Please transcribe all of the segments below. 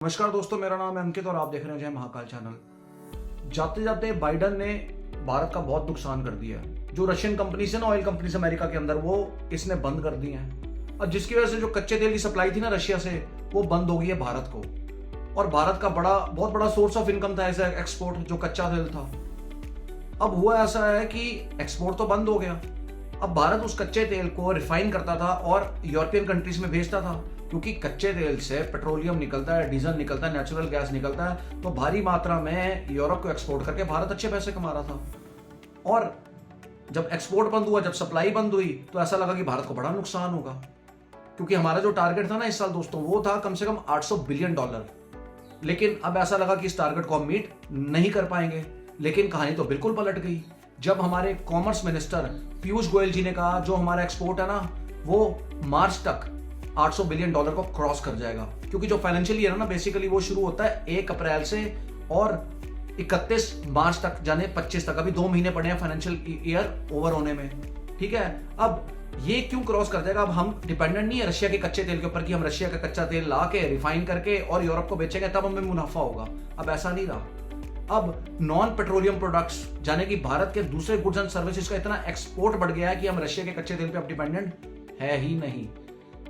नमस्कार दोस्तों, मेरा नाम है अंकित और आप देख रहे हैं जय महाकाल चैनल। जाते जाते बाइडन ने भारत का बहुत नुकसान कर दिया है। जो रशियन कंपनीज है ना, ऑयल कंपनीज अमेरिका के अंदर, वो इसने बंद कर दी हैं और जिसकी वजह से जो कच्चे तेल की सप्लाई थी ना रशिया से, वो बंद हो गई है भारत को। और भारत का बहुत बड़ा सोर्स ऑफ इनकम था ऐसा एक्सपोर्ट, जो कच्चा तेल था। अब हुआ ऐसा है कि एक्सपोर्ट तो बंद हो गया। अब भारत उस कच्चे तेल को रिफाइन करता था और यूरोपियन कंट्रीज में भेजता था, क्योंकि कच्चे तेल से पेट्रोलियम निकलता है, डीजल निकलता है, नेचुरल गैस निकलता है। तो भारी मात्रा में यूरोप को एक्सपोर्ट करके भारत अच्छे पैसे कमा रहा था। और जब एक्सपोर्ट बंद हुआ, जब सप्लाई बंद हुई, तो ऐसा लगा कि भारत को बड़ा नुकसान होगा, क्योंकि हमारा जो टारगेट था ना इस साल दोस्तों, वो था कम से कम $800 बिलियन। लेकिन अब ऐसा लगा कि इस टारगेट को हम मीट नहीं कर पाएंगे। लेकिन कहानी तो बिल्कुल पलट गई जब हमारे कॉमर्स मिनिस्टर पीयूष गोयल जी ने कहा जो हमारा एक्सपोर्ट है ना, वो मार्च तक $800 बिलियन को क्रॉस कर जाएगा। क्योंकि जो फाइनेंशियल ईयर है ना, बेसिकली वो शुरू होता है 1 अप्रैल से और 31 मार्च तक, जाने 25 तक। अभी 2 महीने पड़े हैं फाइनेंशियल ईयर ओवर होने में, ठीक है। अब ये क्यों क्रॉस कर जाएगा? अब हम डिपेंडेंट नहीं है रशिया के कच्चे तेल के ऊपर कि हम रशिया का कच्चा तेल ला के रिफाइन करके और यूरोप को बेचेंगे तब हमें मुनाफा होगा। अब ऐसा नहीं रहा। अब नॉन पेट्रोलियम प्रोडक्ट्स, जाने कि भारत के दूसरे गुड्स एंड सर्विसेज का इतना एक्सपोर्ट बढ़ गया है कि हम रशिया के कच्चे तेल पे अब डिपेंडेंट है ही नहीं।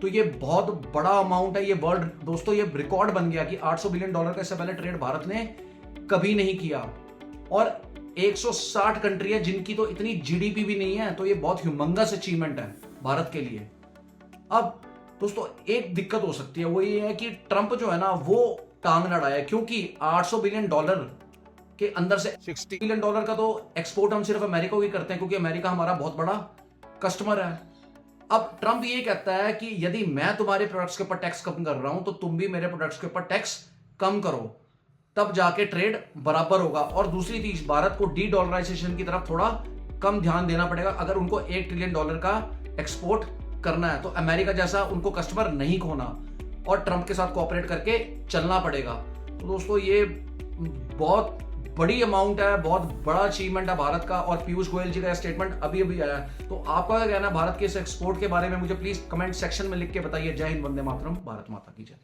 तो ये बहुत बड़ा अमाउंट है। ये वर्ल्ड दोस्तों, ये रिकॉर्ड बन गया कि $800 बिलियन का इससे पहले ट्रेड भारत ने कभी नहीं किया। और 160 कंट्री है जिनकी तो इतनी जीडीपी भी नहीं है। तो ये बहुत ह्यूमंगस अचीवमेंट है भारत के लिए। अब दोस्तों एक दिक्कत हो सकती है, वो ये है कि ट्रंप जो है ना, वो टांग लड़ा है, क्योंकि $800 बिलियन के अंदर से $60 बिलियन का तो एक्सपोर्ट हम सिर्फ अमेरिका को ही करते हैं, क्योंकि अमेरिका हमारा बहुत बड़ा कस्टमर है। अब ट्रंप ये कहता है कि यदि मैं तुम्हारे प्रोडक्ट्स के ऊपर टैक्स कम कर रहा हूं तो तुम भी मेरे प्रोडक्ट्स के ऊपर टैक्स कम करो, तब जाके ट्रेड बराबर होगा। और दूसरी चीज, भारत को डी डॉलराइजेशन की तरफ थोड़ा कम ध्यान देना पड़ेगा अगर उनको $1 ट्रिलियन का एक्सपोर्ट करना है। तो अमेरिका जैसा उनको कस्टमर नहीं खोना और ट्रंप के साथ कोऑपरेट करके चलना पड़ेगा। तो दोस्तों ये बहुत बड़ी अमाउंट है, बहुत बड़ा अचीवमेंट है भारत का। और पीयूष गोयल जी का स्टेटमेंट अभी आया है। तो आपका क्या कहना है भारत के इस एक्सपोर्ट के बारे में? मुझे प्लीज कमेंट सेक्शन में लिख के बताइए। जय हिंद, वंदे मातरम, भारत माता की जय।